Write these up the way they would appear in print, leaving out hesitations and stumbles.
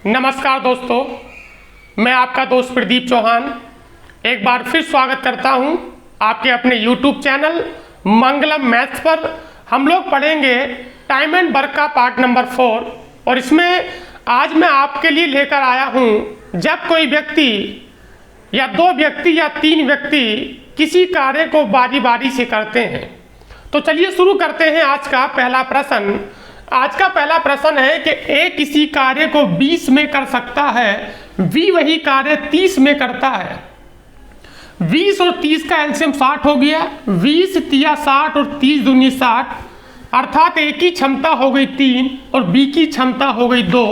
नमस्कार दोस्तों, मैं आपका दोस्त प्रदीप चौहान एक बार फिर स्वागत करता हूं आपके अपने YouTube चैनल मंगलम मैथ्स पर। हम लोग पढ़ेंगे टाइम एंड वर्क का पार्ट नंबर 4 और इसमें आज मैं आपके लिए लेकर आया हूं, जब कोई व्यक्ति या दो व्यक्ति या तीन व्यक्ति किसी कार्य को बारी बारी से करते हैं। तो चलिए शुरू करते हैं आज का पहला प्रश्न। आज का पहला प्रश्न है कि ए किसी कार्य को 20 में कर सकता है, बी वही कार्य 30 में करता है। 20 और 30 का एलसीएम 60 हो गया। 20 तिया 60 और 30 दूनी 60, अर्थात ए की क्षमता हो गई 3 और बी की क्षमता हो गई 2।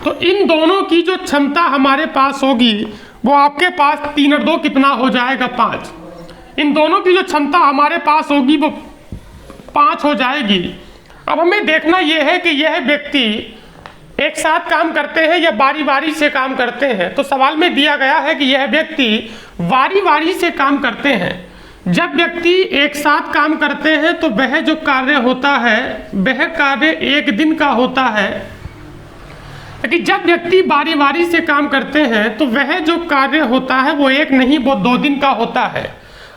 तो इन दोनों की जो क्षमता हमारे पास होगी वो आपके पास 3 और 2 कितना हो जाएगा 5। इन दोनों की जो क्षमता हमारे पास होगी वो 5 हो जाएगी। अब हमें देखना यह है कि यह व्यक्ति एक साथ काम करते हैं या बारी बारी से काम करते हैं। तो सवाल में दिया गया है कि यह व्यक्ति बारी बारी से काम करते हैं। जब व्यक्ति एक साथ काम करते हैं तो वह जो कार्य होता है वह कार्य एक दिन का होता है, लेकिन जब व्यक्ति बारी बारी से काम करते हैं तो वह जो कार्य होता है वो एक नहीं वो 2 दिन का होता है।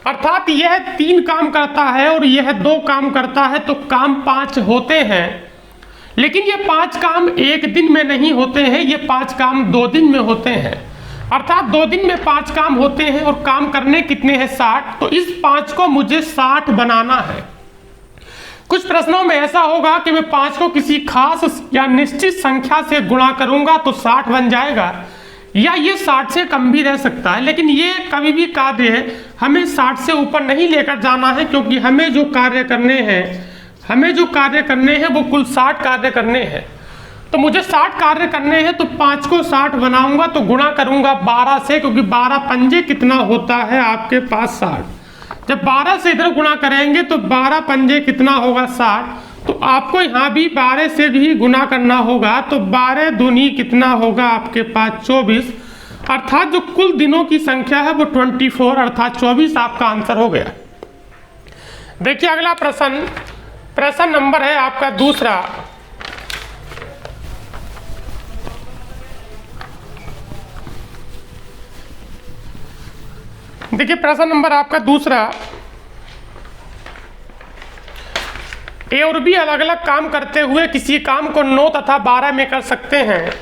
अर्थात यह 3 काम करता है और यह 2 काम करता है, तो काम 5 होते हैं। लेकिन ये 5 काम एक दिन में नहीं होते हैं, ये 5 काम 2 दिन में होते हैं। अर्थात 2 दिन में 5 काम होते हैं और काम करने कितने हैं 60। तो इस 5 को मुझे 60 बनाना है। कुछ प्रश्नों में ऐसा होगा कि मैं 5 को किसी खास या निश्चित संख्या से गुणा करूंगा तो 60 बन जाएगा, या ये 60 से कम भी रह सकता है। लेकिन ये कभी भी कार्य हमें 60 से ऊपर नहीं लेकर जाना है, क्योंकि हमें जो कार्य करने हैं वो कुल 60 कार्य करने हैं। तो मुझे 60 कार्य करने हैं, तो 5 को 60 बनाऊंगा तो गुणा करूंगा 12 से, क्योंकि 12 पंजे कितना होता है आपके पास 60। जब 12 से इधर गुणा करेंगे तो 12 पंजे कितना होगा 60। तो आपको यहाँ भी 12 से भी गुना करना होगा, तो 12 दूनी कितना होगा आपके पास 24। अर्थात जो कुल दिनों की संख्या है वो 24 अर्थात 24 आपका आंसर हो गया। देखिए अगला प्रश्न नंबर है आपका दूसरा। देखिए प्रश्न नंबर आपका दूसरा। ए और बी अलग अलग काम करते हुए किसी काम को 9 तथा 12 में कर सकते हैं।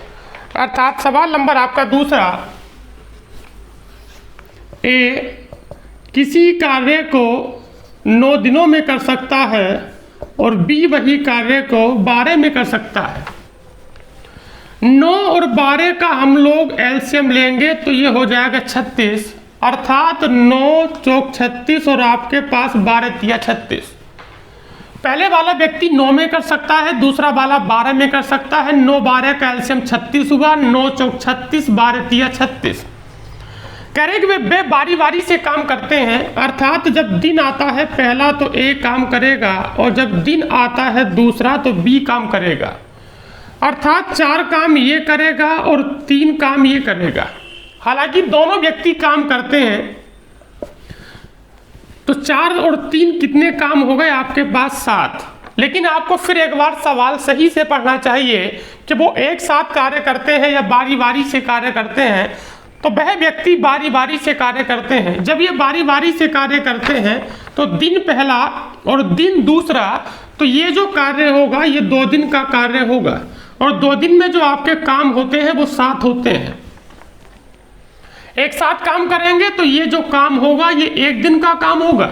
अर्थात सवाल नंबर आपका दूसरा, ए किसी कार्य को 9 दिनों में कर सकता है और बी वही कार्य को 12 में कर सकता है। 9 और 12 का हम लोग एलसीएम लेंगे तो ये हो जाएगा 36, अर्थात 9 चौक 36 और आपके पास 12 तिया 36। पहले वाला व्यक्ति 9 में कर सकता है, दूसरा वाला 12 में कर सकता है। 9 12 का एलसीएम 36 हुआ, 9 चौक 36 12 तिया 36। कह रहे कि वे बारी बारी से काम करते हैं। अर्थात जब दिन आता है पहला तो ए काम करेगा और जब दिन आता है दूसरा तो बी काम करेगा। अर्थात 4 काम ये करेगा और 3 काम ये करेगा। हालांकि दोनों व्यक्ति काम करते हैं, तो 4 और 3 कितने काम हो गए आपके पास 7। लेकिन आपको फिर एक बार सवाल सही से पढ़ना चाहिए कि वो एक साथ कार्य करते हैं या बारी बारी से कार्य करते हैं। तो वह व्यक्ति बारी बारी से कार्य करते हैं। जब ये बारी बारी से कार्य करते हैं तो दिन पहला और दिन दूसरा, तो ये जो कार्य होगा ये 2 दिन का कार्य होगा और 2 दिन में जो आपके काम होते हैं वो 7 होते हैं। एक साथ काम करेंगे तो ये जो काम होगा ये 1 दिन का काम होगा,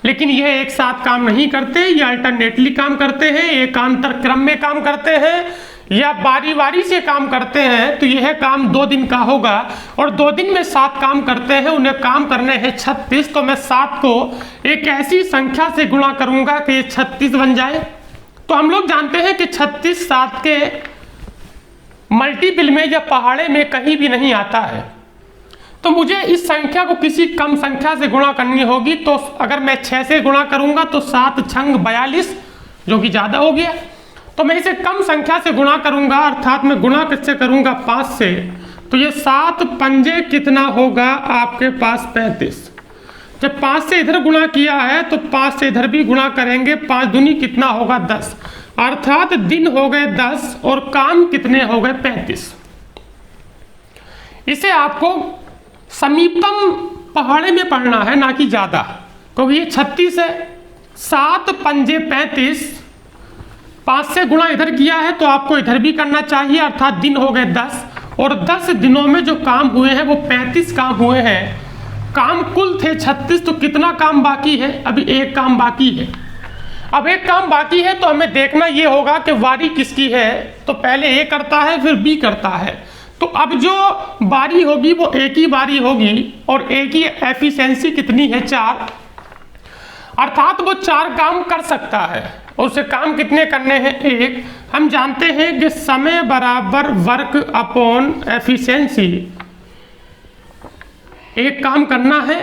लेकिन यह एक साथ काम नहीं करते, ये अल्टरनेटली काम करते हैं, एकांतर क्रम में काम करते हैं या बारी बारी से काम करते हैं। तो यह काम 2 दिन का होगा और 2 दिन में 7 काम करते हैं, उन्हें काम करने हैं 36। तो मैं 7 को एक ऐसी संख्या से गुणा करूंगा कि ये 36 बन जाए। तो हम लोग जानते हैं कि 36 7 के मल्टीपल में या पहाड़े में कहीं भी नहीं आता है। तो मुझे इस संख्या को किसी कम संख्या से गुणा करनी होगी। तो अगर मैं 6 से गुणा करूंगा तो 7 छंग 42, जो कि ज़्यादा हो गया। तो मैं इसे कम संख्या से गुणा करूंगा, अर्थात मैं गुणा किससे करूंगा 5 से। तो ये 7 पंजे कितना होगा आपके पास 35। जब 5 से इधर गुणा किया है तो 5 से इधर भी गुणा करेंगे, 5 दूनी कितना होगा 10। अर्थात दिन हो गए 10 और काम कितने हो गए 35। इसे आपको समीपतम पहाड़े में पढ़ना है, ना कि ज़्यादा, क्योंकि ये 36 है। 7 पंजे 35, 5 से गुणा इधर किया है तो आपको इधर भी करना चाहिए, अर्थात दिन हो गए 10, और 10 दिनों में जो काम हुए हैं वो 35 काम हुए हैं। काम कुल थे 36, तो कितना काम बाकी है? अभी एक काम बाकी है। अब एक काम बाकी है तो हमें देखना ये होगा कि वारी किसकी है। तो पहले ए करता है फिर बी करता है, तो अब जो बारी होगी वो ए की बारी होगी, और ए की एफिशिएंसी कितनी है? 4, अर्थात वो 4 काम कर सकता है। और उसे काम कितने करने हैं? 1। हम जानते हैं कि समय बराबर वर्क अपॉन एफिशिएंसी, एक काम करना है,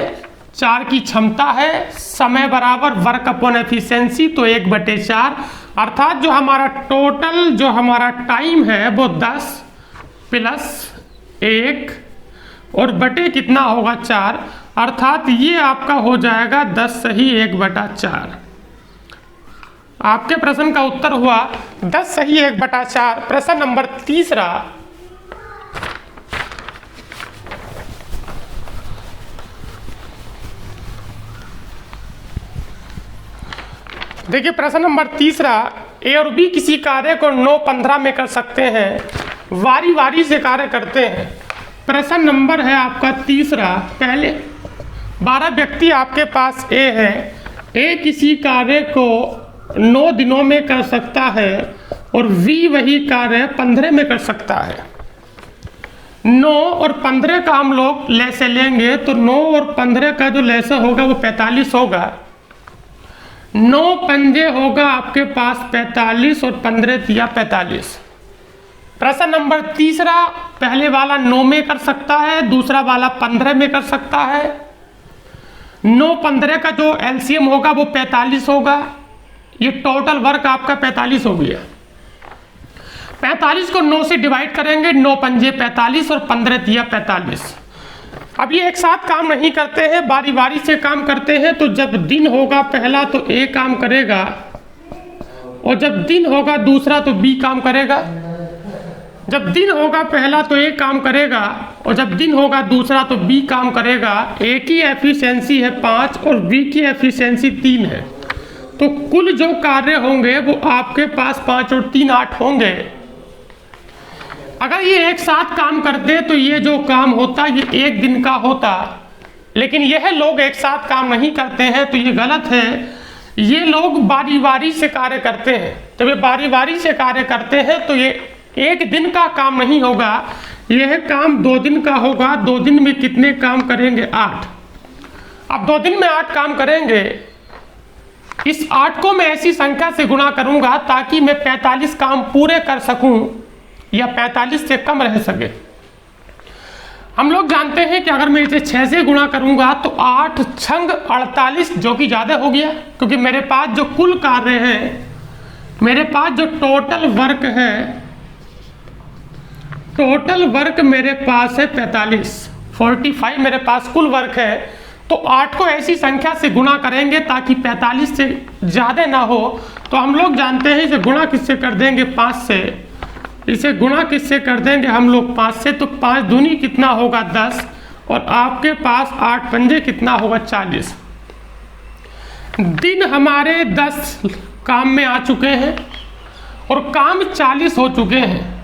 4 की क्षमता है, समय बराबर वर्क अपॉन एफिशिएंसी, तो 1/4, अर्थात जो हमारा टोटल जो हमारा टाइम है वो 10 प्लस 1 और बटे कितना होगा? 4, अर्थात ये आपका हो जाएगा 10 सही 1/4। आपके प्रश्न का उत्तर हुआ 10 सही 1/4। प्रश्न नंबर 3। देखिए प्रश्न नंबर 3, ए और बी किसी कार्य को 9-15 में कर सकते हैं, वारी वारी से कार्य करते हैं। प्रश्न नंबर है आपका 3। पहले 12 व्यक्ति आपके पास ए है, ए किसी कार्य को 9 दिनों में कर सकता है और बी वही कार्य 15 में कर सकता है। 9 और 15 का हम लोग लैसे लेंगे तो 9 और 15 का जो लैसा होगा वो 45 होगा। 9 पंजे होगा आपके पास 45 और 15 दिया 45। प्रश्न नंबर 3, पहले वाला 9 में कर सकता है, दूसरा वाला 15 में कर सकता है। 9-15 का जो एलसीएम होगा वो 45 होगा। ये टोटल वर्क आपका 45 हो गया। 45 को 9 से डिवाइड करेंगे, 9 पंजे 45 और 15 दिया 45। अब ये एक साथ काम नहीं करते हैं, बारी बारी से काम करते हैं। तो जब दिन होगा पहला तो ए काम करेगा, और जब दिन होगा दूसरा तो बी काम करेगा। जब दिन होगा पहला तो ए काम करेगा, और जब दिन होगा दूसरा तो बी काम करेगा। ए की एफिशिएंसी है 5 और बी की एफिशिएंसी 3 है, तो कुल जो कार्य होंगे वो आपके पास 5 और 3 8 होंगे। अगर ये एक साथ काम करते तो ये जो काम होता ये एक दिन का होता, लेकिन यह लोग एक साथ काम नहीं करते हैं, तो ये गलत है। ये लोग बारी बारी से कार्य करते हैं। जब ये बारी बारी से कार्य करते हैं तो ये एक दिन का काम नहीं होगा, यह काम 2 दिन का होगा। 2 दिन में कितने काम करेंगे? 8। अब 2 दिन में 8 काम करेंगे। इस 8 को मैं ऐसी संख्या से गुणा करूंगा ताकि मैं 45 काम पूरे कर सकूं या 45 से कम रह सके। हम लोग जानते हैं कि अगर मैं इसे 6 से गुणा करूंगा तो 8 छंग 48, जो कि ज़्यादा हो गया, क्योंकि मेरे पास जो कुल कार्य है, मेरे पास जो टोटल वर्क है, टोटल वर्क मेरे पास है 45 मेरे पास कुल वर्क है। तो 8 को ऐसी संख्या से गुणा करेंगे ताकि 45 से ज़्यादा ना हो। तो हम लोग जानते हैं इसे गुणा किससे कर देंगे? 5 से। इसे गुणा किससे कर देंगे हम लोग? 5 से। तो 5 दूनी कितना होगा? 10, और आपके पास 8 पंजे कितना होगा? 40। दिन हमारे 10 काम में आ चुके हैं और काम 40 हो चुके हैं।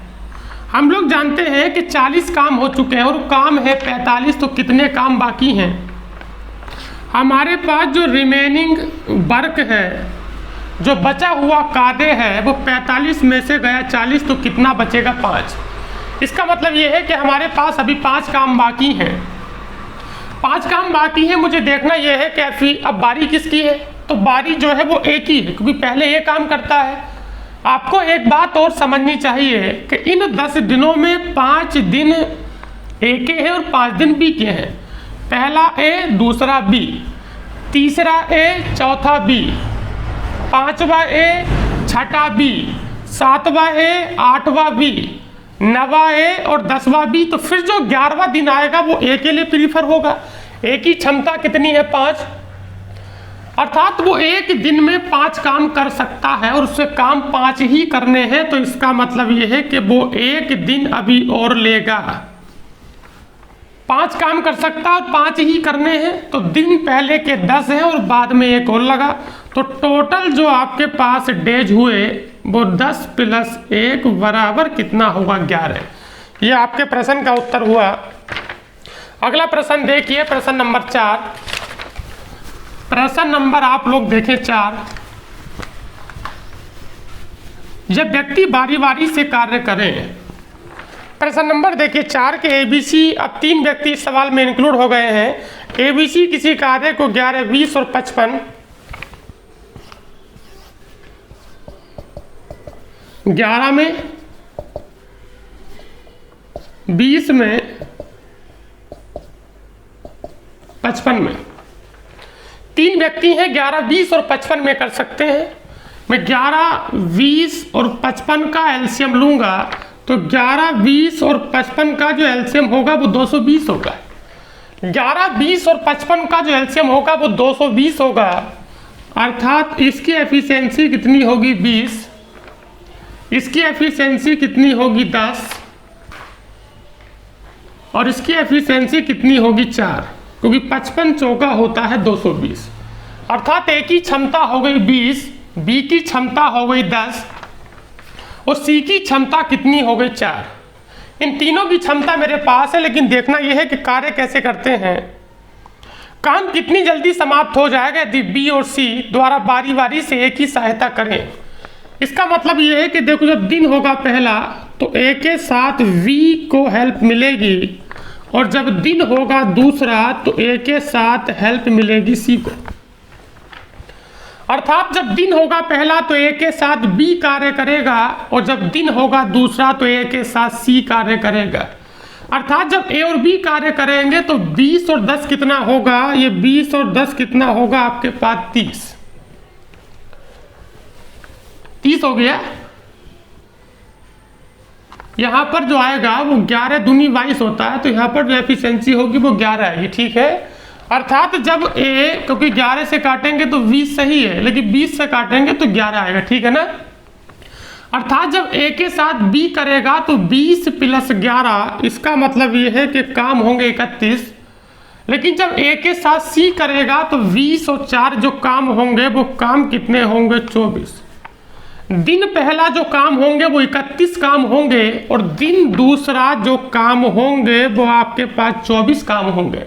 हम लोग जानते हैं कि 40 काम हो चुके हैं और काम है 45, तो कितने काम बाकी हैं? हमारे पास जो रिमेनिंग वर्क है, जो बचा हुआ कार्य है, वो 45 में से गया 40, तो कितना बचेगा? 5। इसका मतलब ये है कि हमारे पास अभी 5 काम बाकी हैं। 5 काम बाकी हैं। मुझे देखना ये है कि अब बारी किसकी है? तो बारी जो है वो एक ही है, क्योंकि पहले ये काम करता है। आपको एक बात और समझनी चाहिए कि इन 10 दिनों में 5 दिन ए के हैं और 5 दिन बी के हैं। पहला ए, दूसरा बी, तीसरा ए, चौथा बी, 5वां ए, छठा बी, 7वां ए, 8वां बी, 9वां ए और 10वां बी। तो फिर जो 11वां दिन आएगा वो ए के लिए प्रीफर होगा। ए की क्षमता कितनी है? 5, अर्थात वो एक दिन में 5 काम कर सकता है और उससे काम 5 ही करने हैं। तो इसका मतलब ये है कि वो एक दिन अभी और लेगा। 5 काम कर सकता है और 5 ही करने हैं, तो दिन पहले के 10 हैं और बाद में एक और लगा, तो टोटल जो आपके पास डेज हुए वो 10 प्लस 1 बराबर कितना होगा 11। ये आपके प्रश्न का उत्तर हुआ। अगला प्रश्न देखिए, प्रश्न नंबर 4। प्रश्न नंबर आप लोग देखें 4। जब व्यक्ति बारी बारी से कार्य करें, प्रश्न नंबर देखिए 4 के एबीसी। अब 3 व्यक्ति इस सवाल में इंक्लूड हो गए हैं। एबीसी किसी कार्य को 11, 20 और 55, 11 में, 20 में, 55 में। 3 व्यक्ति हैं, 11, 20 और 55 में कर सकते हैं। मैं 11, 20 और 55 का एलसीएम लूंगा, तो 11, 20 और 55 का जो एलसीएम होगा वो 220 होगा। 11, 20 और 55 का जो एलसीएम होगा वो 220 होगा, अर्थात इसकी एफिशिएंसी कितनी होगी 20, इसकी एफिशिएंसी कितनी होगी 10 और इसकी एफिशिएंसी कितनी होगी 4, क्योंकि 55 चौका होता है 220। अर्थात ए की क्षमता हो गई 20, बी की क्षमता हो गई 10 और सी की क्षमता कितनी हो गई 4। इन तीनों की क्षमता मेरे पास है, लेकिन देखना यह है कि कार्य कैसे करते हैं, काम कितनी जल्दी समाप्त हो जाएगा यदि बी और सी द्वारा बारी बारी से एक ही सहायता करें। इसका मतलब यह है कि देखो, जब दिन होगा पहला तो ए के साथ वी को हेल्प मिलेगी, और जब दिन होगा दूसरा तो ए के साथ हेल्प मिलेगी सी को। अर्थात जब दिन होगा पहला तो ए के साथ बी कार्य करेगा, और जब दिन होगा दूसरा तो ए के साथ सी कार्य करेगा। अर्थात जब ए और बी कार्य करेंगे तो 20 और 10 कितना होगा, ये 20 और 10 कितना होगा आपके पास 30 हो गया। यहां पर जो आएगा वो 11 दूनी 22 होता है, तो यहां पर जो एफिशिएंसी होगी वो 11 आएगी, ठीक है। अर्थात जब ए, क्योंकि 11 से काटेंगे तो 20 सही है, लेकिन 20 से काटेंगे तो 11 आएगा, ठीक है ना। अर्थात जब ए के साथ बी करेगा तो 20 प्लस 11, इसका मतलब ये है कि काम होंगे 31। लेकिन जब ए के साथ सी करेगा तो 20 और 4 जो काम होंगे वो काम कितने होंगे 24। दिन पहला जो काम होंगे वो 31 काम होंगे, और दिन दूसरा जो काम होंगे वो आपके पास 24 काम होंगे।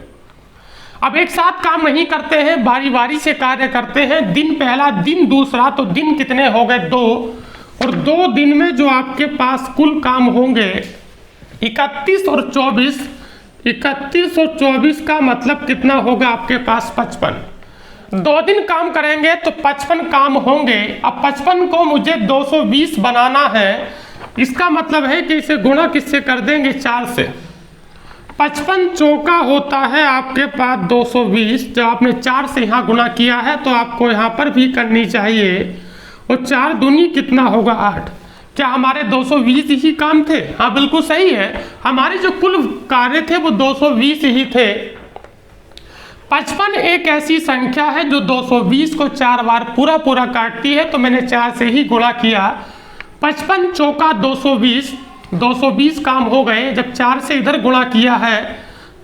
अब एक साथ काम नहीं करते हैं, बारी बारी से कार्य करते हैं। दिन पहला, दिन दूसरा, तो दिन कितने हो गए 2, और 2 दिन में जो आपके पास कुल काम होंगे 31 और 24। 31 और 24 का मतलब कितना होगा आपके पास 55। 2 दिन काम करेंगे तो 55 काम होंगे। अब 55 को मुझे 220 बनाना है, इसका मतलब है कि इसे गुणा किससे कर देंगे 4 से। 55 चौका होता है आपके पास 220। जब आपने 4 से यहाँ गुणा किया है तो आपको यहाँ पर भी करनी चाहिए, और 4 दूनी कितना होगा 8। क्या हमारे 220 ही काम थे? हाँ बिल्कुल सही है, हमारे जो कुल कार्य थे वो 220 ही थे। 55 एक ऐसी संख्या है जो 220 को 4 बार पूरा पूरा काटती है, तो मैंने 4 से ही गुणा किया। 55 चौका 220, 220 काम हो गए। जब 4 से इधर गुणा किया है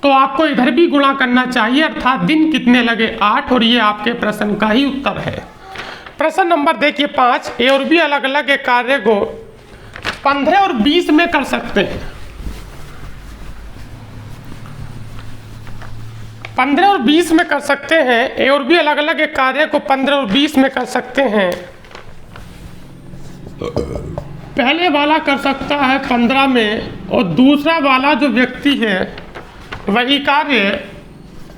तो आपको इधर भी गुणा करना चाहिए, अर्थात दिन कितने लगे 8, और ये आपके प्रश्न का ही उत्तर है। प्रश्न नंबर देखिए 5। ए और बी अलग अलग एक कार्य को 15 और 20 में कर सकते हैं। 15 और 20 में कर सकते हैं। ए और बी अलग अलग एक कार्य को 15 और 20 में कर सकते हैं। पहले वाला कर सकता है 15 में, और दूसरा वाला जो व्यक्ति है वही कार्य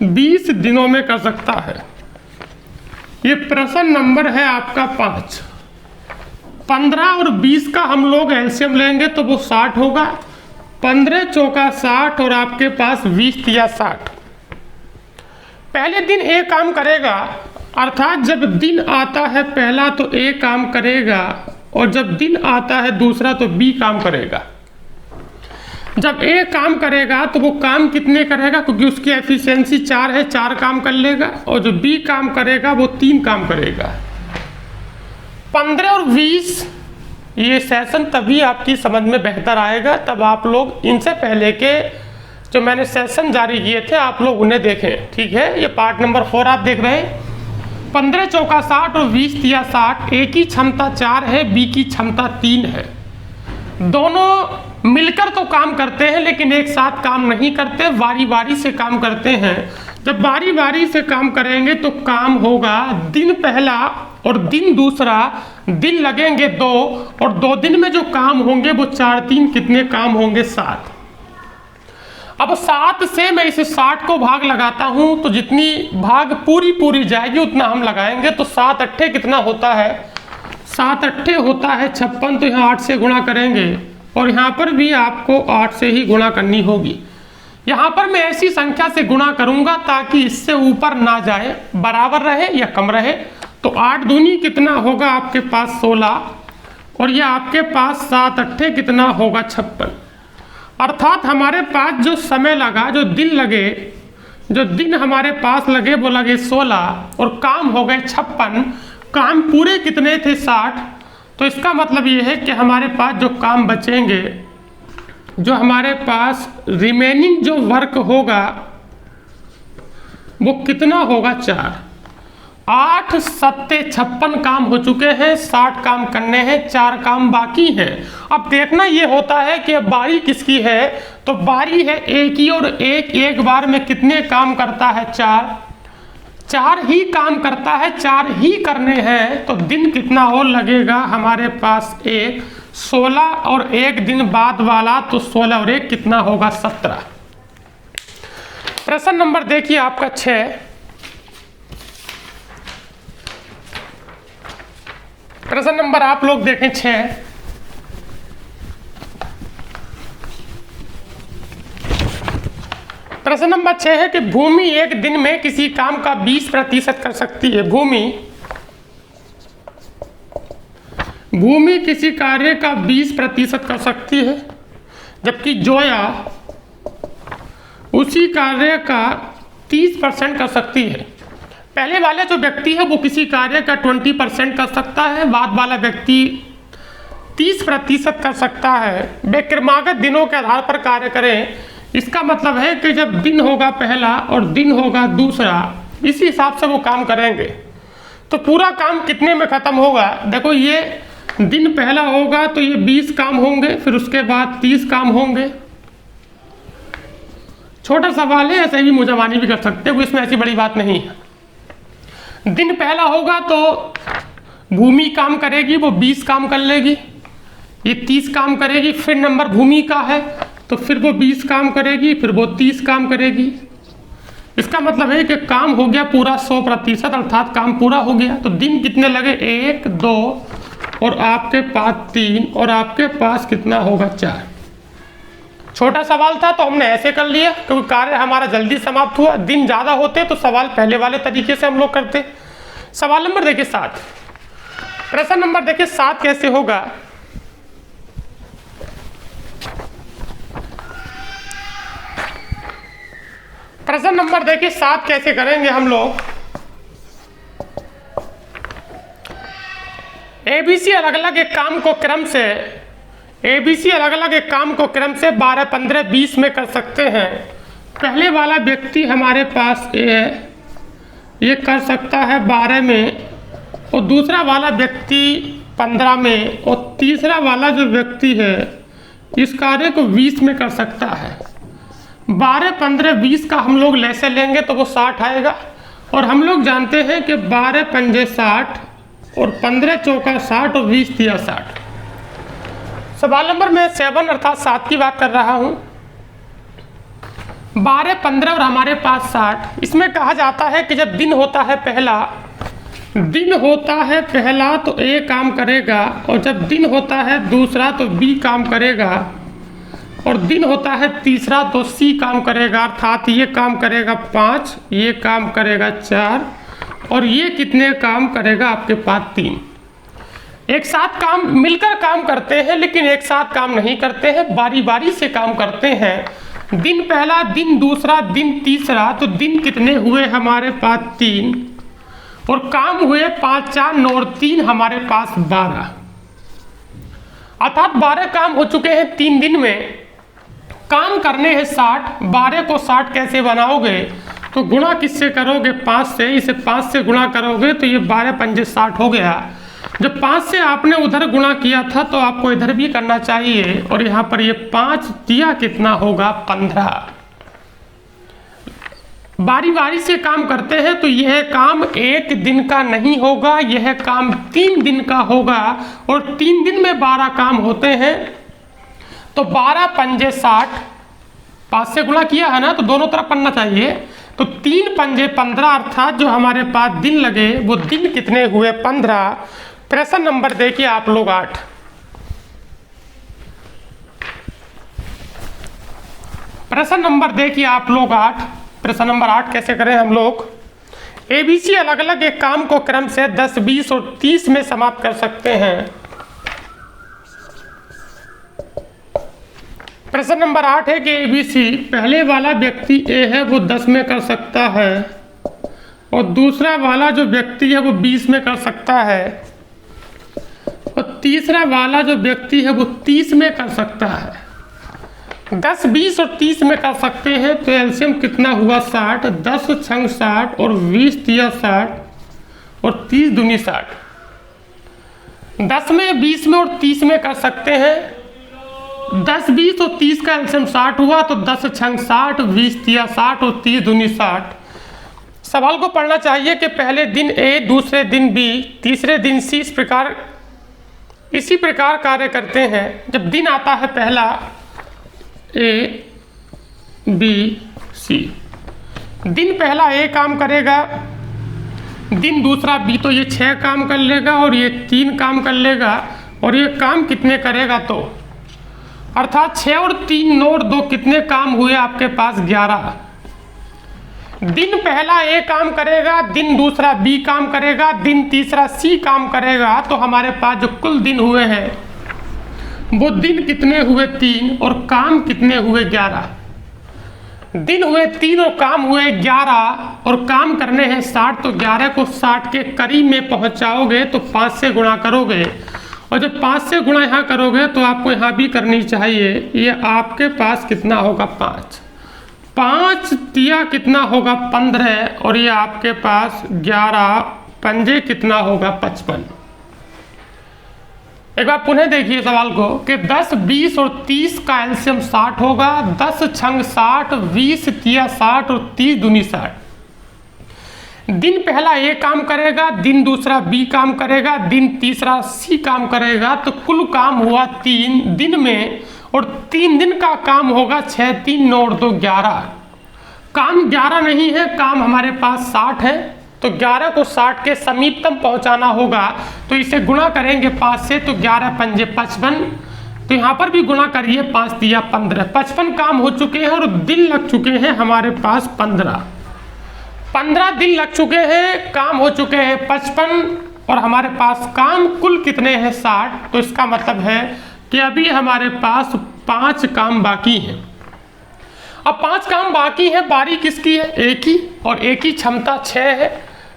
20 दिनों में कर सकता है। ये प्रश्न नंबर है आपका 5। 15 और 20 का हम लोग एलसीएम लेंगे तो वो 60 होगा। 15 चौका 60 और आपके पास 20 या 60। पहले दिन ए काम करेगा, अर्थात जब दिन आता है पहला तो ए काम करेगा, और जब दिन आता है दूसरा तो बी काम करेगा। जब ए काम करेगा तो वो काम कितने करेगा, क्योंकि उसकी एफिशिएंसी 4 है, 4 काम कर लेगा, और जो बी काम करेगा वो 3 काम करेगा। 15 और 20 ये सेशन तभी आपकी समझ में बेहतर आएगा, तब आप लोग इनसे पहले के जो मैंने सेशन जारी किए थे आप लोग उन्हें देखें। ठीक है, ये पार्ट नंबर 4 आप देख रहे हैं। 15 चौका 60 और 20 तिया 60, ए की क्षमता 4 है, बी की क्षमता 3 है। दोनों मिलकर तो काम करते हैं लेकिन एक साथ काम नहीं करते, बारी बारी से काम करते हैं। जब बारी बारी से काम करेंगे तो काम होगा दिन पहला और दिन दूसरा, दिन लगेंगे 2 और 2 दिन में जो काम होंगे वो 4 3 कितने काम होंगे 7। अब 7 से मैं इसे 60 को भाग लगाता हूं तो जितनी भाग पूरी जाएगी उतना हम लगाएंगे। तो 7 अट्ठे कितना होता है, 7 अट्ठे होता है 56। तो यहाँ 8 से गुणा करेंगे और यहाँ पर भी आपको 8 से ही गुणा करनी होगी। यहाँ पर मैं ऐसी संख्या से गुणा करूंगा ताकि इससे ऊपर ना जाए, बराबर रहे या कम रहे। तो 8 दूनी कितना होगा आपके पास 16 और यह आपके पास 7 अट्ठे कितना होगा 56। अर्थात हमारे पास जो समय लगा, जो दिन लगे, जो दिन हमारे पास लगे वो लगे 16 और काम हो गए 56। काम पूरे कितने थे 60। तो इसका मतलब ये है कि हमारे पास जो काम बचेंगे, जो हमारे पास रिमेनिंग जो वर्क होगा वो कितना होगा 4। 8 सत्ते 56 काम हो चुके हैं, 60 काम करने हैं, 4 काम बाकी हैं। अब देखना ये होता है कि अब बारी किसकी है, तो बारी है ए की और एक बार में कितने काम करता है 4 ही काम करता है, 4 ही करने हैं। तो दिन कितना और लगेगा हमारे पास 1, 16 और 1 दिन बाद वाला, तो 16 और 1 कितना होगा 17। प्रश्न नंबर देखिए आपका 6। प्रश्न नंबर आप लोग देखें 6। प्रश्न नंबर 6 है कि भूमि एक दिन में किसी काम का 20% कर सकती है। भूमि किसी कार्य का 20% कर सकती है, जबकि जोया उसी कार्य का 30% कर सकती है। पहले वाले जो व्यक्ति है वो किसी कार्य का 20% कर सकता है, बाद वाला व्यक्ति 30% कर सकता है। वे क्रमागत दिनों के आधार पर कार्य करें। इसका मतलब है कि जब दिन होगा पहला और दिन होगा दूसरा, इसी हिसाब से वो काम करेंगे। तो पूरा काम कितने में खत्म होगा, देखो ये दिन पहला होगा तो ये 20 काम होंगे, फिर उसके बाद 30 काम होंगे। छोटा सवाल है, ऐसे भी मुजमानी भी कर सकते हो, इसमें ऐसी बड़ी बात नहीं है। दिन पहला होगा तो भूमि काम करेगी, वो 20 काम कर लेगी, ये 30 काम करेगी। फिर नंबर भूमि का है तो फिर वो 20 काम करेगी, फिर वो 30 काम करेगी। इसका मतलब है कि काम हो गया पूरा 100%, अर्थात काम पूरा हो गया। तो दिन कितने लगे 1 2 और आपके पास 3 और आपके पास कितना होगा 4। छोटा सवाल था तो हमने ऐसे कर लिया क्योंकि कार्य हमारा जल्दी समाप्त हुआ। दिन ज़्यादा होते तो सवाल पहले वाले तरीके से हम लोग करते। सवाल नंबर देखिए 7। प्रश्न नंबर देखिए 7 कैसे होगा। प्रश्न नंबर देखिए 7 कैसे करेंगे हम लोग। एबीसी अलग अलग एक काम को क्रम से एबीसी अलग अलग एक काम को क्रम से 12 15 20 में कर सकते हैं। पहले वाला व्यक्ति हमारे पास ए है, ये कर सकता है 12 में और दूसरा वाला व्यक्ति 15 में और तीसरा वाला जो व्यक्ति है इस कार्य को 20 में कर सकता है। 12 15 20 का हम लोग लैसे लेंगे तो वो 60 आएगा और हम लोग जानते हैं कि 12 पंजे 60 और 15 चौका 60 और 20 तिया 60। सवाल नंबर मैं 7 अर्थात 7 की बात कर रहा हूँ। 12 15 और हमारे पास 60। इसमें कहा जाता है कि जब दिन होता है पहला तो ए काम करेगा और जब दिन होता है दूसरा तो बी काम करेगा और दिन होता है तीसरा तो सी काम करेगा। अर्थात ये काम करेगा 5, ये काम करेगा 4 और ये कितने काम करेगा आपके पास 3। एक साथ काम मिलकर काम करते हैं लेकिन एक साथ काम नहीं करते हैं, बारी बारी से काम करते हैं। दिन पहला, दिन दूसरा, दिन तीसरा, तो दिन कितने हुए हमारे पास 3 और काम हुए 5 4 9 और 3 हमारे पास 12। अर्थात 12 काम हो चुके हैं 3 दिन में काम करने हैं 60, 12 को 60 कैसे बनाओगे, तो गुणा किससे करोगे, 5 से। इसे 5 से गुणा करोगे तो ये 12 पंजे 60 हो गया। जब 5 से आपने उधर गुणा किया था तो आपको इधर भी करना चाहिए, और यहाँ पर ये 5 दिया कितना होगा, 15। बारी बारी से काम करते हैं तो यह काम एक दिन का नहीं होगा, यह काम 3 दिन का होगा, और 3 दिन में 12 काम होते हैं। तो 12 पंजे 60, 5 से गुणा किया है ना, तो दोनों तरफ पढ़ना चाहिए। तो 3 पंजे 15, अर्थात जो हमारे पास दिन लगे वो दिन कितने हुए, 15। प्रश्न नंबर देखिए आप लोग 8। प्रश्न नंबर देखिए आप लोग 8। प्रश्न नंबर 8 कैसे करें हम लोग, ABC अलग अलग एक काम को क्रम से 10, 20 और 30 में समाप्त कर सकते हैं। प्रश्न नंबर 8 है कि ABC पहले वाला व्यक्ति A है वो 10 में कर सकता है, और दूसरा वाला जो व्यक्ति है वो 20 में कर सकता है, और तीसरा वाला जो व्यक्ति है वो 30 में कर सकता है। 10, 20 और 30 में कर सकते हैं तो एलसीएम कितना हुआ, 60। 10 छंग 60 और 20 तिया 60 और 30 दूनी 60। 10 में, 20 में और 30 में कर सकते हैं। 10, 20 और 30 का एलसीएम 60 हुआ, तो 10 छंग 60, 20 तिया 60 और 30 दूनी 60। सवाल को पढ़ना चाहिए कि पहले दिन A, दूसरे दिन B, तीसरे दिन C, इसी प्रकार कार्य करते हैं। जब दिन आता है पहला A, B, C, दिन पहला A काम करेगा, दिन दूसरा B, तो ये 6 काम कर लेगा और ये 3 काम कर लेगा, और ये काम कितने करेगा, तो अर्थात 6 और 3 9 और 2 कितने काम हुए आपके पास, 11। दिन पहला A काम करेगा, दिन दूसरा B काम करेगा, दिन तीसरा C काम करेगा, तो हमारे पास जो कुल दिन हुए हैं वो दिन कितने हुए, 3, और काम कितने हुए, 11। दिन हुए 3 और काम हुए 11, और काम करने हैं 60, तो 11 को 60 के करीब में पहुंचाओगे तो 5 से गुणा करोगे, और जब 5 से गुणा यहाँ करोगे तो आपको यहाँ भी करनी चाहिए। ये आपके पास कितना होगा, 5। 5 दिया कितना होगा, 15, और ये आपके पास 11 पंजे कितना होगा, 55। एक बार पुनः देखिए सवाल को कि 10, 20 और 30 का एलसीएम 60 होगा। 10 छंग 60, 20 तिया 60 और 30 दूनी 60। दिन पहला A काम करेगा, दिन दूसरा B काम करेगा, दिन तीसरा C काम करेगा, तो कुल काम हुआ 3 दिन में, और 3 दिन का काम होगा 6, 3 9 और 2 11। काम 11 नहीं है, काम हमारे पास 60 है, तो 11 को 60 के समीपतम पहुंचाना होगा, तो इसे गुणा करेंगे 5 से, तो 11 पंजे 55। तो यहाँ पर भी गुणा करिए, 5 दिया 15। 55 काम हो चुके हैं और दिन लग चुके हैं हमारे पास 15 दिन लग चुके हैं, काम हो चुके हैं 55, और हमारे पास काम कुल कितने हैं, 60। तो इसका मतलब है कि अभी हमारे पास 5 काम बाकी हैं। अब 5 काम बाकी है, बारी किसकी है, एक ही, और एक ही क्षमता 6 है।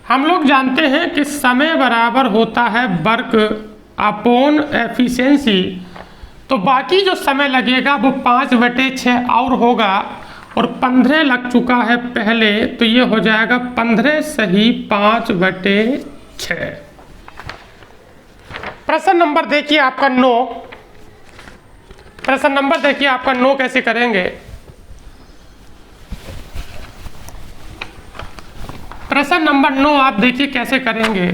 हम लोग जानते हैं कि समय बराबर होता है वर्क अपॉन एफिशिएंसी, तो बाकी जो समय लगेगा वो 5/6 और होगा, और 15 लग चुका है पहले, तो ये हो जाएगा 15 सही 5/6। प्रश्न नंबर देखिए आपका 9। प्रश्न नंबर देखिए आपका 9 कैसे करेंगे। प्रश्न नंबर 9 आप देखिए कैसे करेंगे।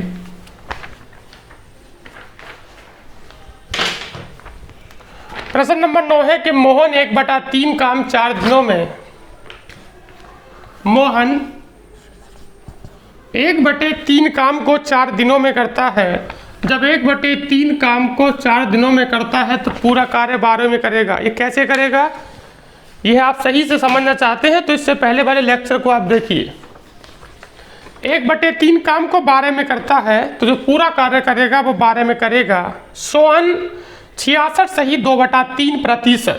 प्रश्न नंबर 9 है कि मोहन 1/3 काम 4 दिनों में, मोहन 1/3 काम को 4 दिनों में करता है। जब 1/3 काम को 4 दिनों में करता है तो पूरा कार्य 12 में करेगा। ये कैसे करेगा, यह आप सही से समझना चाहते हैं तो इससे पहले वाले लेक्चर को आप देखिए। 1/3 काम को 12 में करता है, तो जो पूरा कार्य करेगा वो 12 में करेगा। सोहन 66 सही 2/3%।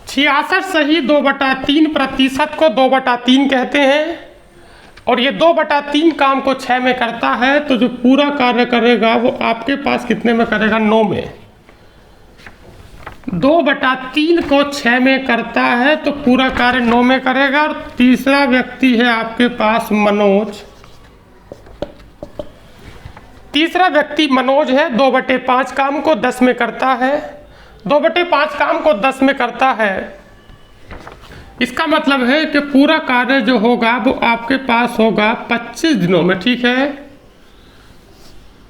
66 सही 2/3% को 2/3 कहते हैं, और ये 2/3 काम को 6 में करता है, तो जो पूरा कार्य करेगा वो आपके पास कितने में करेगा, 9 में। 2/3 को 6 में करता है तो पूरा कार्य 9 में करेगा। और तीसरा व्यक्ति है आपके पास मनोज। तीसरा व्यक्ति मनोज है, 2/5 काम को 10 में करता है। 2/5 काम को 10 में करता है, इसका मतलब है कि पूरा कार्य जो होगा वो आपके पास होगा 25 दिनों में। ठीक है,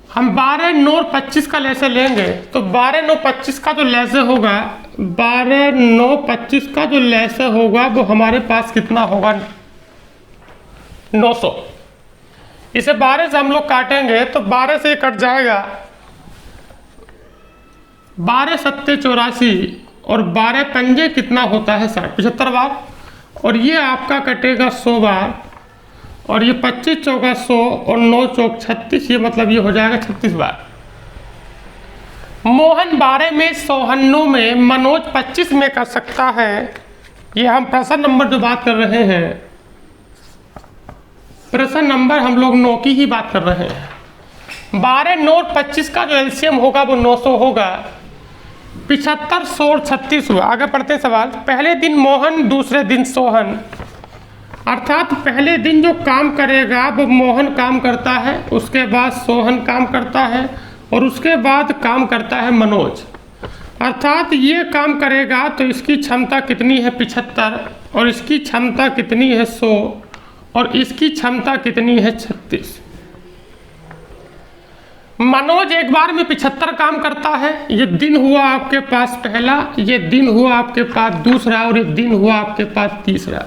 हम 12, 9 और 25 का लैसे लेंगे तो 12, 9, 25 का जो लैसे होगा, 12, 9, 25 का जो लैसे होगा वो हमारे पास कितना होगा, 900। इसे 12 से हम लोग काटेंगे तो 12 से कट जाएगा 12 सत्ते 84 और 12 पंजे कितना होता है 60, 75 बार। और ये आपका कटेगा 100 बार और ये 25 चौका 100 और 9 चौक 36, ये मतलब ये हो जाएगा 36 बार। मोहन 12 में सोहन्नों में, मनोज 25 में कर सकता है। ये हम प्रश्न नंबर जो बात कर रहे हैं, प्रश्न नंबर हम लोग 9 की ही बात कर रहे हैं। 12, 9 और 25 का जो एलसीएम होगा वो 900 होगा। 75, 100 और 36 हुआ। आगे पढ़ते हैं सवाल। पहले दिन मोहन, दूसरे दिन सोहन, अर्थात पहले दिन जो काम करेगा वो मोहन काम करता है, उसके बाद सोहन काम करता है और उसके बाद काम करता है मनोज। अर्थात ये काम करेगा तो इसकी क्षमता कितनी है 75 और इसकी क्षमता कितनी है 100 और इसकी क्षमता कितनी है 36। मनोज एक बार में 75 काम करता है। ये दिन हुआ आपके पास पहला, ये दिन हुआ आपके पास दूसरा और ये दिन हुआ आपके पास तीसरा।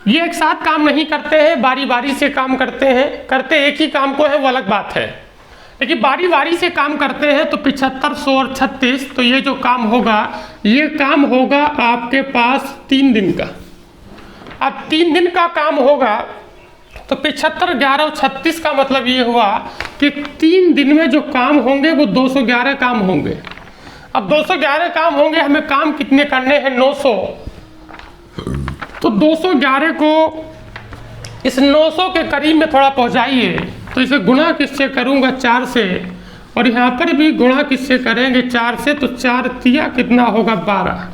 ये एक साथ काम नहीं करते हैं, बारी बारी से काम करते हैं। करते एक ही काम को है वो अलग बात है, लेकिन बारी बारी से काम करते हैं तो 75, 100 और 36। तो ये जो काम होगा, ये काम होगा आपके पास 3 दिन का। अब 3 दिन का काम होगा तो 75, 11 और 36 का मतलब ये हुआ कि 3 दिन में जो काम होंगे वो 211 काम होंगे। अब 211 काम होंगे, हमें काम कितने करने हैं 900। तो 211 को इस 900 के करीब में थोड़ा पहुंचाइए तो इसे गुणा किससे करूंगा 4 से, और यहाँ पर भी गुणा किससे करेंगे 4 से। तो 4 तिया कितना होगा 12।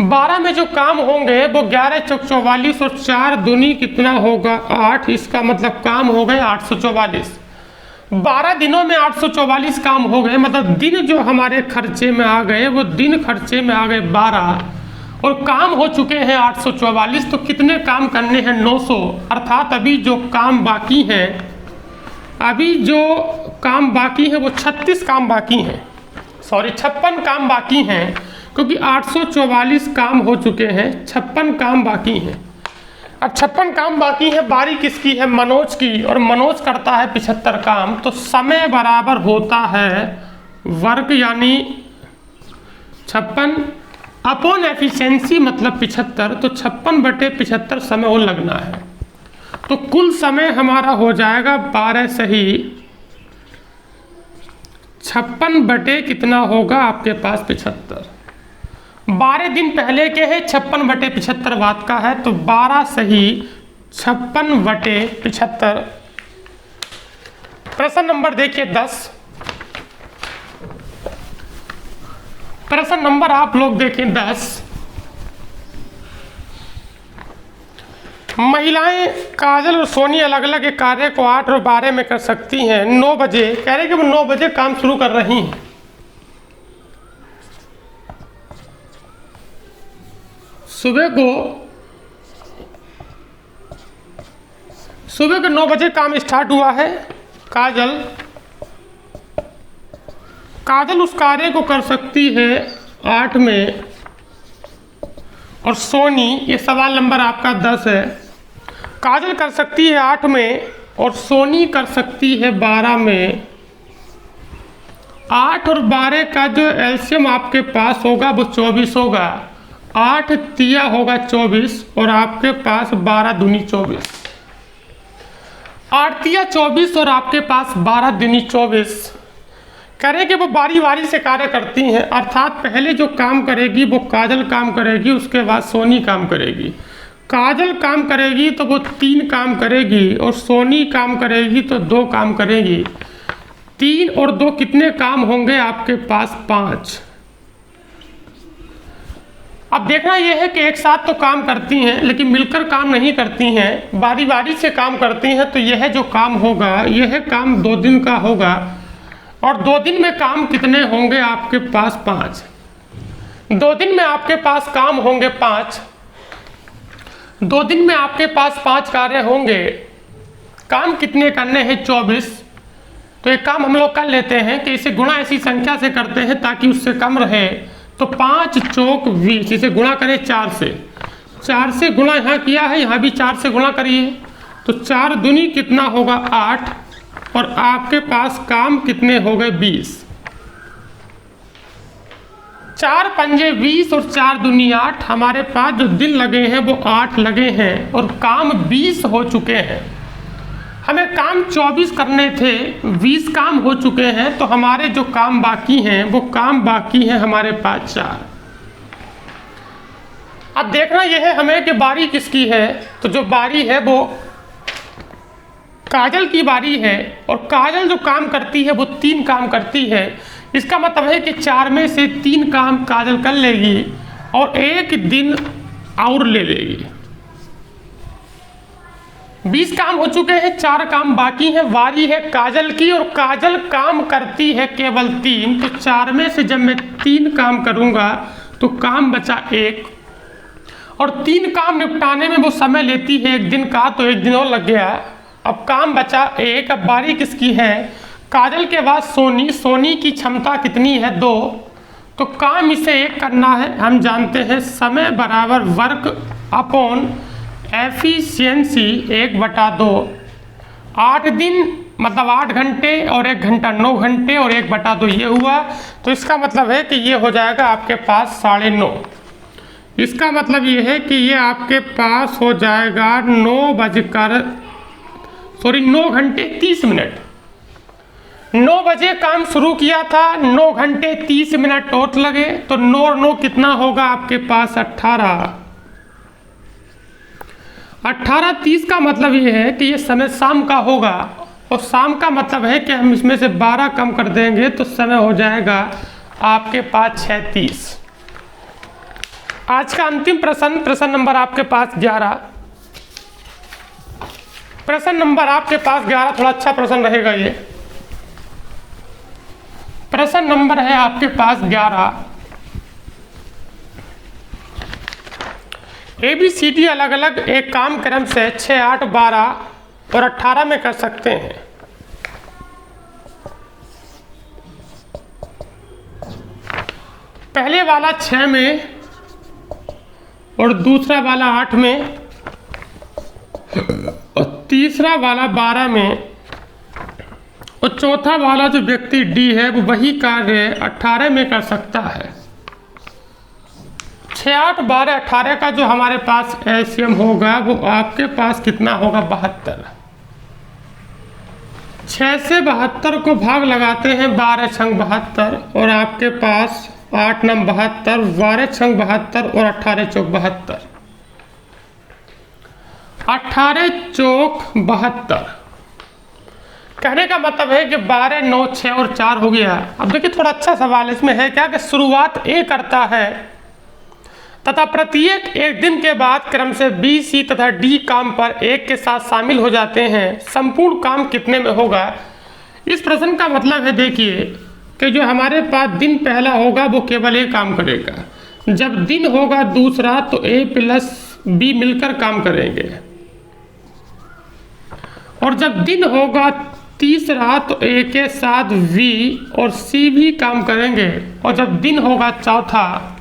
12 में जो काम होंगे वो 11 चौक 44 और 4 दूनी कितना होगा 8। इसका मतलब काम हो गए 844। 12 दिनों में 844 काम हो गए, मतलब दिन जो हमारे खर्चे में आ गए वो दिन खर्चे में आ गए 12 और काम हो चुके हैं 844। तो कितने काम करने हैं 900। अर्थात अभी जो काम बाकी हैं, अभी जो काम बाकी हैं वो 36 काम बाकी हैं, सॉरी 56 काम बाकी हैं, क्योंकि 844 काम हो चुके हैं, 56 काम बाकी हैं। अब 56 काम बाकी है, बारी किसकी है मनोज की, और मनोज करता है 75 काम। तो समय बराबर होता है वर्क यानी 56 अपॉन एफिशिएंसी मतलब 75। तो 56/75 समय वो लगना है। तो कुल समय हमारा हो जाएगा 12 सही 56 बटे कितना होगा आपके पास 75। 12 दिन पहले के हैं, 56/75 बात का है। तो 12 सही 56/75। प्रश्न नंबर देखिए 10। प्रश्न नंबर आप लोग देखें 10। महिलाएं काजल और सोनी अलग अलग एक कार्य को 8 और 12 में कर सकती हैं। 9 बजे कह रहे कि वो 9 बजे काम शुरू कर रही हैं। सुबह के 9 बजे काम स्टार्ट हुआ है। काजल उस कार्य को कर सकती है 8 में और सोनी, ये सवाल नंबर आपका 10 है, काजल कर सकती है 8 में और सोनी कर सकती है 12 में। 8 और 12 का जो एलसीएम आपके पास होगा वो 24 होगा। 8 तिया होगा 24 और आपके पास 12 दूनी 24। 8 तिया 24 और आपके पास 12 दूनी 24। करें कि वो बारी बारी से कार्य करती हैं, अर्थात पहले जो काम करेगी वो काजल काम करेगी, उसके बाद सोनी काम करेगी। काजल काम करेगी तो वो 3 काम करेगी और सोनी काम करेगी तो 2 काम करेगी। 3 और 2 कितने काम होंगे आपके पास 5। अब देखना यह है कि एक साथ तो काम करती हैं लेकिन मिलकर काम नहीं करती हैं, बारी बारी से काम करती हैं। तो यह जो काम होगा यह काम 2 दिन का होगा और 2 दिन में काम कितने होंगे आपके पास? 5। 2 दिन में आपके पास काम होंगे 5। 2 दिन में आपके पास 5 कार्य होंगे। काम कितने करने हैं? 24। तो एक काम हम लोग कर लेते हैं कि इसे गुणा ऐसी संख्या से करते हैं ताकि उससे कम रहे। तो 5 चौक 20, इसे गुणा करें 4 से। 4 से गुणा यहाँ किया है, यहाँ भी 4 से गुणा करिए। तो 4 दूनी कितना होगा? 8। और आपके पास काम कितने हो गए? 20। 4 पंजे 20 और 4 दूनी 8। हमारे पास जो दिन लगे हैं वो 8 लगे हैं और काम 20 हो चुके हैं। हमें काम 24 करने थे, 20 काम हो चुके हैं। तो हमारे जो काम बाकी हैं वो काम बाकी हैं हमारे पास 4। अब देखना यह है हमें कि बारी किसकी है। तो जो बारी है वो काजल की बारी है और काजल जो काम करती है वो 3 काम करती है। इसका मतलब है कि 4 में से 3 काम काजल कर लेगी और 1 दिन और ले लेगी। 20 काम हो चुके हैं, 4 काम बाकी हैं। बारी है काजल की और काजल काम करती है केवल 3। तो 4 में से जब मैं 3 काम करूंगा तो काम बचा 1 और 3 काम निपटाने में वो समय लेती है 1 दिन का, तो 1 दिन और लग गया। अब काम बचा 1। अब बारी किसकी है? काजल के बाद सोनी। सोनी की क्षमता कितनी है? 2। तो काम इसे 1 करना है। हम जानते हैं समय बराबर वर्क अपॉन एफिशिएंसी 1/2। 8 दिन मतलब 8 घंटे और 1 घंटा 9 घंटे और 1/2 ये हुआ। तो इसका मतलब है कि ये हो जाएगा आपके पास 9:30। इसका मतलब ये है कि ये आपके पास हो जाएगा 9 घंटे 30 मिनट। 9 बजे काम शुरू किया था, 9 घंटे 30 मिनट टोट लगे। तो 9 और 9 कितना होगा आपके पास? 18। 18:30 का मतलब ये है कि ये समय शाम का होगा और शाम का मतलब है कि हम इसमें से 12 कम कर देंगे तो समय हो जाएगा आपके पास 6:30। आज का अंतिम प्रश्न नंबर आपके पास 11। प्रश्न नंबर आपके पास 11 थोड़ा अच्छा प्रश्न रहेगा ये। प्रश्न नंबर है आपके पास 11। ABCD अलग अलग एक काम क्रम से 6, 8, 12 और 18 में कर सकते हैं। पहले वाला 6 में और दूसरा वाला 8 में और तीसरा वाला 12 में और चौथा वाला जो व्यक्ति D है वो वही कार्य 18 में कर सकता है। 6, 8, 12, 18 का जो हमारे पास LCM होगा वो आपके पास कितना होगा? 72। 6 से 72 को भाग लगाते हैं 12 छंग 72 और आपके पास 8 9 72, 12 छंग 72 और 18 चौक 72। 18 चौक 72 कहने का मतलब है कि 12, 9, 6 और 4 हो गया। अब देखिए थोड़ा अच्छा सवाल इसमें है क्या कि शुरुआत A करता है तथा प्रत्येक 1 दिन के बाद क्रम से B, C तथा D काम पर 1 के साथ शामिल हो जाते हैं। संपूर्ण काम कितने में होगा? इस प्रश्न का मतलब है देखिए कि जो हमारे पास दिन पहला होगा वो केवल A काम करेगा। जब दिन होगा दूसरा तो A प्लस B मिलकर काम करेंगे और जब दिन होगा तीसरा तो A के साथ V और C भी काम करेंगे और जब दिन होगा चौथा,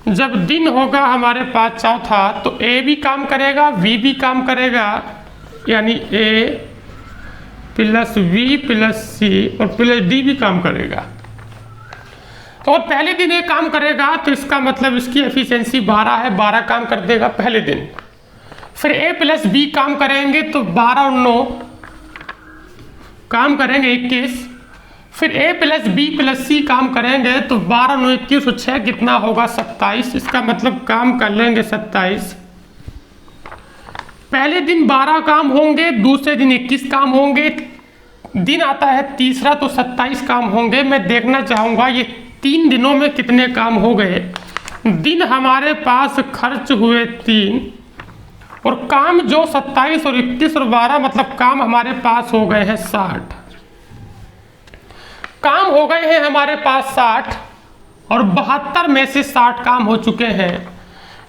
जब दिन होगा हमारे पास चौथा तो A भी काम करेगा, V भी काम करेगा, यानी A plus V plus C और प्लस D भी काम करेगा। तो पहले दिन A काम करेगा तो इसका मतलब इसकी एफिशिएंसी 12 है, 12 काम कर देगा पहले दिन। फिर A प्लस B काम करेंगे तो 12 और 9 काम करेंगे 21। फिर A plus B plus C काम करेंगे तो 12, 9, 21 और 6 कितना होगा? 27। इसका मतलब काम कर लेंगे 27। पहले दिन 12 काम होंगे, दूसरे दिन 21 काम होंगे, दिन आता है तीसरा तो 27 काम होंगे। मैं देखना चाहूँगा ये 3 दिनों में कितने काम हो गए। दिन हमारे पास खर्च हुए 3 और काम जो 27 और 31 और 12 मतलब काम हमारे पास हो गए हैं 60। काम हो गए हैं हमारे पास 60 और 72 में से 60 काम हो चुके हैं।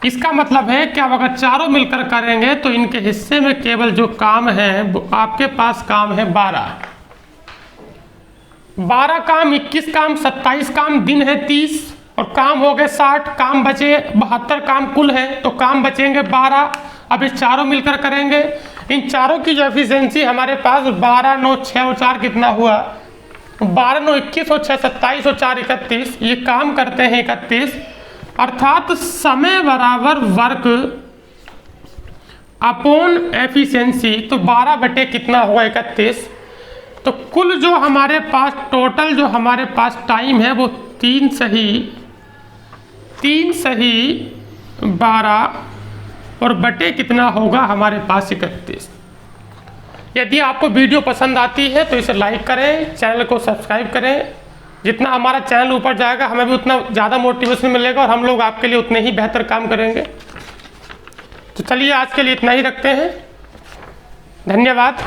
इसका मतलब है कि अब अगर चारों मिलकर करेंगे तो इनके हिस्से में केवल जो काम है वो आपके पास काम है 12 काम, 21 काम, 27 काम, दिन है 30 और काम हो गए 60, काम बचे 72 काम कुल हैं तो काम बचेंगे 12। अब इस चारों मिलकर करेंगे, इन चारों की जो एफिशिएंसी हमारे पास 12, 9, 6 और 4 कितना हुआ 12, 9, 21 और 6, 27 और 4, 31। ये काम करते हैं 31, अर्थात समय बराबर वर्क अपॉन एफिशिएंसी, तो 12 बटे कितना होगा 31। तो कुल जो हमारे पास टोटल जो हमारे पास टाइम है वो 3 सही 12 और बटे कितना होगा हमारे पास 31। यदि आपको वीडियो पसंद आती है तो इसे लाइक करें, चैनल को सब्सक्राइब करें। जितना हमारा चैनल ऊपर जाएगा हमें भी उतना ज़्यादा मोटिवेशन मिलेगा और हम लोग आपके लिए उतने ही बेहतर काम करेंगे। तो चलिए आज के लिए इतना ही रखते हैं। धन्यवाद।